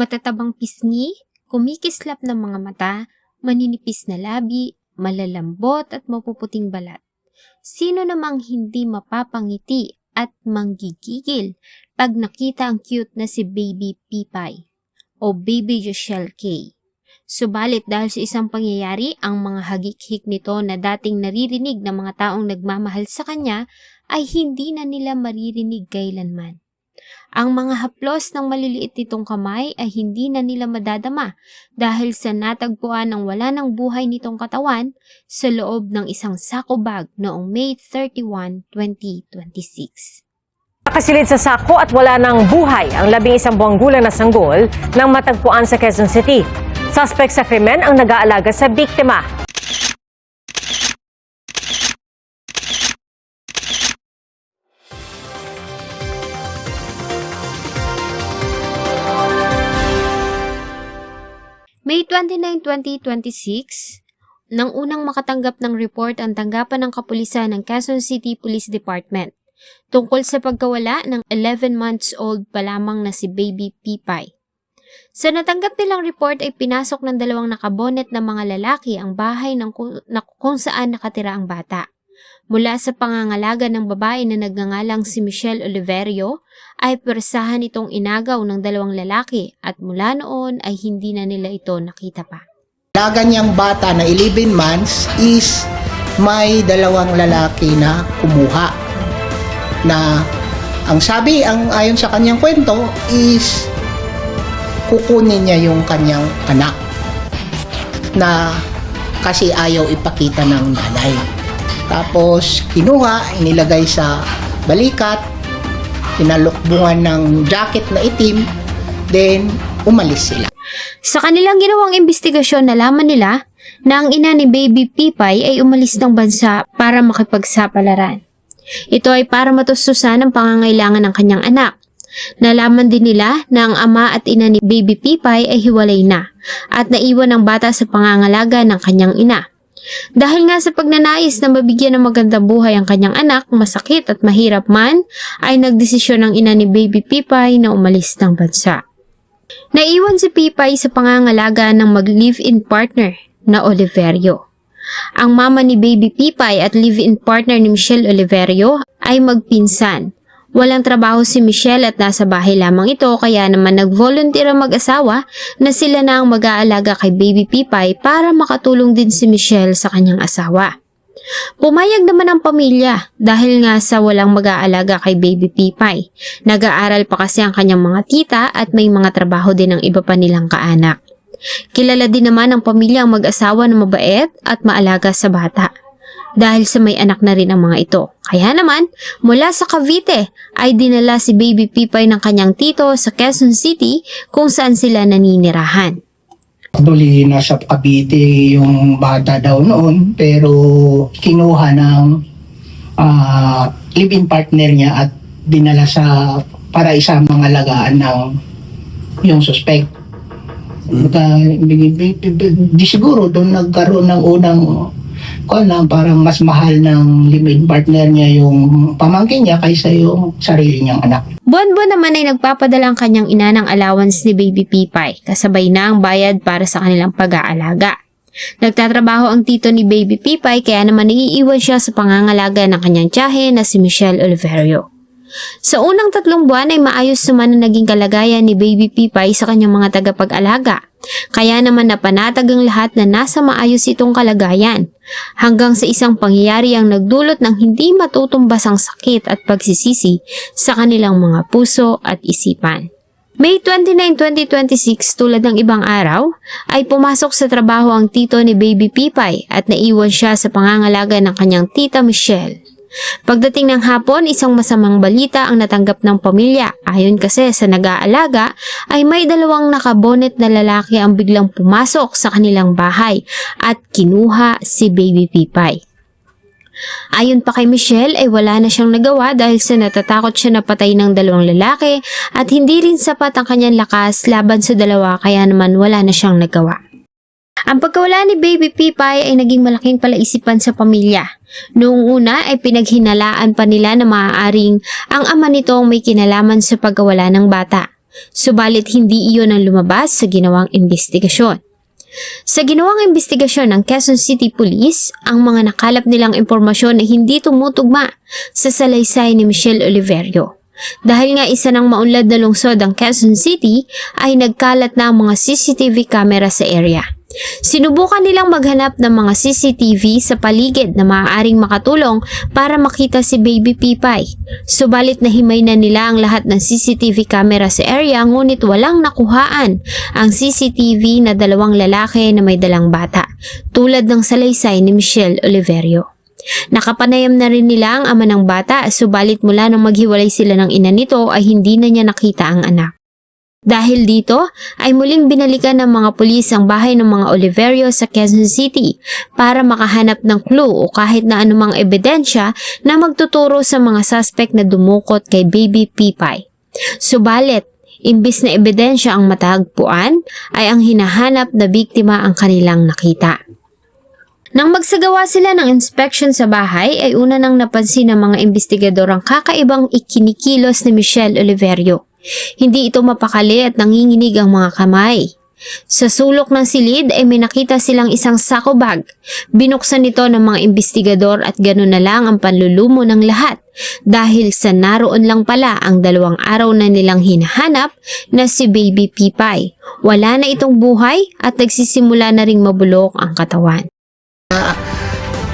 Matatabang pisngi, kumikislap ng mga mata, maninipis na labi, malalambot at mapuputing balat. Sino namang hindi mapapangiti at manggigigil pag nakita ang cute na si Baby Pipay o Baby Joshelle K. Subalit dahil sa isang pangyayari, ang mga hagik-hik nito na dating naririnig ng mga taong nagmamahal sa kanya ay hindi na nila maririnig kailanman. Ang mga haplos ng maliliit nitong kamay ay hindi na nila madadama dahil sa natagpuan ng wala ng buhay nitong katawan sa loob ng isang sako bag noong May 31, 2026. Nakasilid sa sako at wala ng buhay ang 11 buwang gulang na sanggol nang matagpuan sa Quezon City. Suspect sa krimen ang nag-aalaga sa biktima. May 29, 2026, nang unang makatanggap ng report ang tanggapan ng kapulisan ng Quezon City Police Department tungkol sa pagkawala ng 11 months old pa lamang na si Baby Pipay. Sa natanggap nilang report ay pinasok ng dalawang nakabonet na mga lalaki ang bahay kung saan nakatira ang bata. Mula sa pangangalaga ng babae na nagngangalang si Michelle Oliverio, ay persahan itong inagaw ng dalawang lalaki at mula noon ay hindi na nila ito nakita pa. Alaga niyang bata na 11 months is may dalawang lalaki na kumuha. Na ayon sa kanyang kwento is kukunin niya yung kanyang anak na kasi ayaw ipakita ng nanay. Tapos kinuha, inilagay sa balikat, pinalukbungan ng jacket na itim, then umalis sila. Sa kanilang ginawang investigasyon, nalaman nila na ang ina ni Baby Pipay ay umalis ng bansa para makipagsapalaran. Ito ay para matustusan ang pangangailangan ng kanyang anak. Nalaman din nila na ang ama at ina ni Baby Pipay ay hiwalay na at naiwan ang bata sa pangangalaga ng kanyang ina. Dahil nga sa pagnanais na mabigyan ng magandang buhay ang kanyang anak, masakit at mahirap man, ay nagdesisyon ng ina ni Baby Pipay na umalis ng bansa. Naiwan si Pipay sa pangangalaga ng mag-live-in partner na Oliverio. Ang mama ni Baby Pipay at live-in partner ni Michelle Oliverio ay magpinsan. Walang trabaho si Michelle at nasa bahay lamang ito kaya naman nag-volunteer ang mag-asawa na sila na ang mag-aalaga kay Baby Pipay para makatulong din si Michelle sa kanyang asawa. Pumayag naman ang pamilya dahil nga sa walang mag-aalaga kay Baby Pipay. Nag-aaral pa kasi ang kanyang mga tita at may mga trabaho din ng iba pa nilang kaanak. Kilala din naman ang pamilya ang mag-asawa na mabait at maalaga sa bata. Dahil sa may anak na rin ang mga ito. Kaya naman, mula sa Cavite ay dinala si Baby Pipay ng kanyang tito sa Quezon City kung saan sila naninirahan. Actually, nasa Cavite yung bata daw noon pero kinuha ng live-in partner niya at dinala para isang mga alagaan ng yung suspect. Di siguro doon nagkaroon ng unang parang mas mahal ng live-in partner niya yung pamangkin niya kaysa yung sarili niyang anak. Buwan-buwan naman ay nagpapadala ang kanyang ina ng allowance ni Baby Pipay, kasabay na ang bayad para sa kanilang pag-aalaga. Nagtatrabaho ang tito ni Baby Pipay kaya naman naiiwan siya sa pangangalaga ng kanyang tiyahe na si Michelle Oliverio. Sa unang 3 buwan ay maayos naman ang naging kalagayan ni Baby Pipay sa kanyang mga tagapag-alaga. Kaya naman napanatag ang lahat na nasa maayos itong kalagayan. Hanggang sa isang pangyayari ang nagdulot ng hindi matutumbas ang sakit at pagsisisi sa kanilang mga puso at isipan. May 29, 2026 tulad ng ibang araw ay pumasok sa trabaho ang tito ni Baby Pipay at naiwan siya sa pangangalaga ng kanyang tita Michelle. Pagdating ng hapon, isang masamang balita ang natanggap ng pamilya. Ayon kasi sa nag-aalaga ay may 2 nakabonet na lalaki ang biglang pumasok sa kanilang bahay at kinuha si Baby Pipay. Ayon pa kay Michelle ay wala na siyang nagawa dahil sa natatakot siya na patay ng 2 lalaki at hindi rin sapat ang kanyang lakas laban sa 2 kaya naman wala na siyang nagawa. Ang pagkawala ni Baby Pipay ay naging malaking palaisipan sa pamilya. Noong una ay pinaghinalaan pa nila na maaaring ang ama nito ang may kinalaman sa pagkawala ng bata. Subalit hindi iyon ang lumabas sa ginawang investigasyon. Sa ginawang investigasyon ng Quezon City Police, ang mga nakalap nilang impormasyon ay hindi tumutugma sa salaysay ni Michelle Oliverio. Dahil nga isa ng maunlad na lungsod ang Quezon City, ay nagkalat na ang mga CCTV camera sa area. Sinubukan nilang maghanap ng mga CCTV sa paligid na maaaring makatulong para makita si Baby Pipay. Subalit nahimay na nila ang lahat ng CCTV camera sa area, ngunit walang nakuhaan ang CCTV na dalawang lalaki na may dalang bata, tulad ng salaysay ni Michelle Oliverio. Nakapanayam na rin nila ang ama ng bata, subalit mula nang maghiwalay sila ng ina nito ay hindi na niya nakita ang anak. Dahil dito ay muling binalikan ng mga pulis ang bahay ng mga Oliverio sa Quezon City para makahanap ng clue o kahit na anumang ebidensya na magtuturo sa mga suspect na dumukot kay Baby Pipay. Subalit, imbis na ebidensya ang matagpuan, ay ang hinahanap na biktima ang kanilang nakita. Nang magsagawa sila ng inspection sa bahay ay una nang napansin ng mga investigador ang kakaibang ikinikilos ni Michelle Oliverio. Hindi ito mapakali at nanginginig ang mga kamay. Sa sulok ng silid ay may nakita silang isang sako bag. Binuksan ito ng mga investigador at ganoon na lang ang panlulumo ng lahat dahil sa naroon lang pala ang 2 araw na nilang hinahanap na si Baby Pipay. Wala na itong buhay at nagsisimula na ring mabulok ang katawan.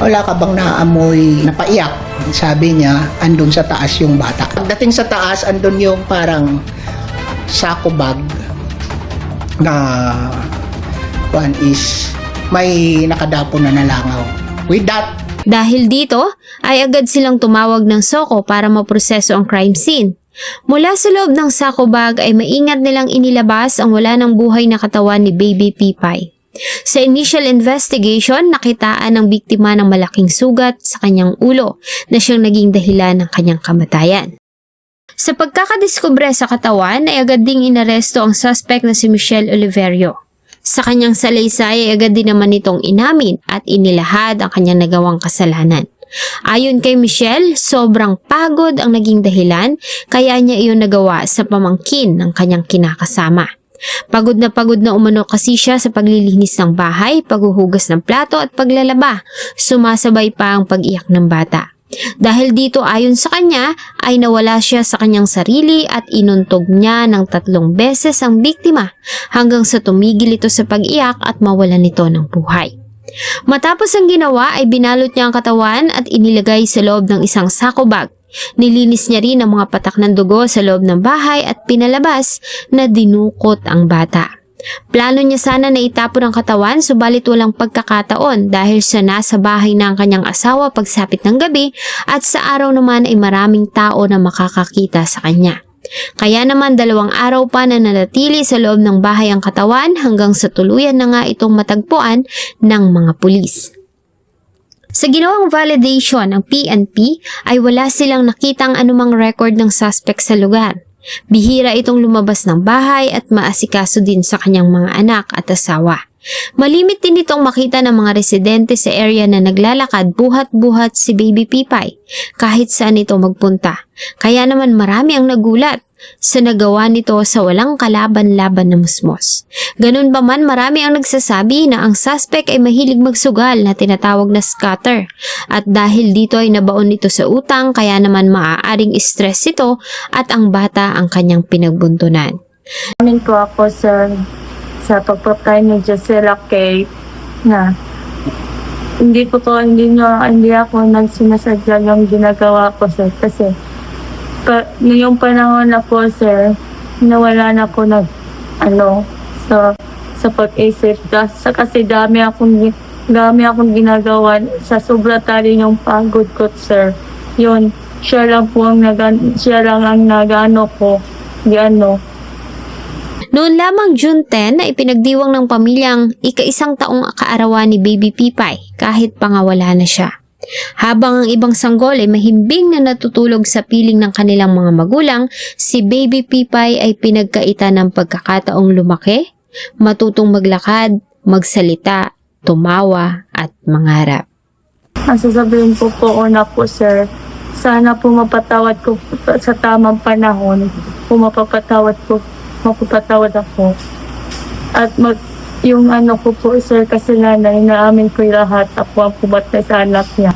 Wala ka bang naamoy napaiyak? Sabi niya, andun sa taas yung bata. Pagdating sa taas, andun yung parang sako bag na may nakadapo na nalangaw. With that, Dahil dito ay agad silang tumawag ng SOCO para maproseso ang crime scene. Mula sa loob ng sako bag ay maingat nilang inilabas ang wala ng buhay na katawan ni Baby Pipay. Sa initial investigation, nakitaan ng biktima ng malaking sugat sa kanyang ulo na siyang naging dahilan ng kanyang kamatayan. Sa pagkakadiskubre sa katawan ay agad ding inaresto ang suspect na si Michelle Oliverio. Sa kanyang salaysay ay agad din naman itong inamin at inilahad ang kanyang nagawang kasalanan. Ayon kay Michelle, sobrang pagod ang naging dahilan kaya niya iyon nagawa sa pamangkin ng kanyang kinakasama. Pagod na umano kasi siya sa paglilinis ng bahay, paghuhugas ng plato at paglalaba. Sumasabay pa ang pag-iyak ng bata. Dahil dito ayon sa kanya ay nawala siya sa kanyang sarili at inuntog niya ng 3 beses ang biktima hanggang sa tumigil ito sa pag-iyak at mawalan nito ng buhay. Matapos ang ginawa ay binalot niya ang katawan at inilagay sa loob ng isang sako bag. Nilinis niya rin ang mga patak ng dugo sa loob ng bahay at pinalabas na dinukot ang bata. Plano niya sana na itapon ang katawan subalit walang pagkakataon dahil sa nasa bahay na ang kanyang asawa pagsapit ng gabi at sa araw naman ay maraming tao na makakakita sa kanya. Kaya naman 2 araw pa na nanatili sa loob ng bahay ang katawan hanggang sa tuluyan na nga itong matagpuan ng mga pulis. Sa ginawang validation ng PNP ay wala silang nakitang anumang record ng suspect sa lugar. Bihira itong lumabas ng bahay at maasikaso din sa kanyang mga anak at asawa. Malimit din itong makita ng mga residente sa area na naglalakad buhat-buhat si Baby Pipay kahit saan ito magpunta. Kaya naman marami ang nagulat sa nagawa nito sa walang kalaban-laban na musmos. Ganun pa man, marami ang nagsasabi na ang suspect ay mahilig magsugal na tinatawag na scatter at dahil dito ay nabaon ito sa utang kaya naman maaaring stress ito at ang bata ang kanyang pinagbuntunan. Amin po ako sa pagpapay ni Gisela Kay na hindi ako nagsinasadya yung ginagawa ko sir kasi ngayong panahon na po sir nawala na po sa pag-isip kasi dami akong ginagawa sa sobra tali yung pagod ko sir yun siya lang ang nagano ko Noon lamang June 10 na ipinagdiwang ng pamilyang ika-1 taong kaarawan ni Baby Pipay kahit pangawala na siya. Habang ang ibang sanggol ay mahimbing na natutulog sa piling ng kanilang mga magulang, si Baby Pipay ay pinagkaita ng pagkakataong lumaki, matutong maglakad, magsalita, tumawa at mangarap. Ang sasabihin po una po sir, sana po mapatawad ko sa tamang panahon, mapapatawad ko magpapatawad ako. At yung ano ko po, sir, kasi nanay, naamin ko yung lahat. Ako ang pumatay sa anak niya.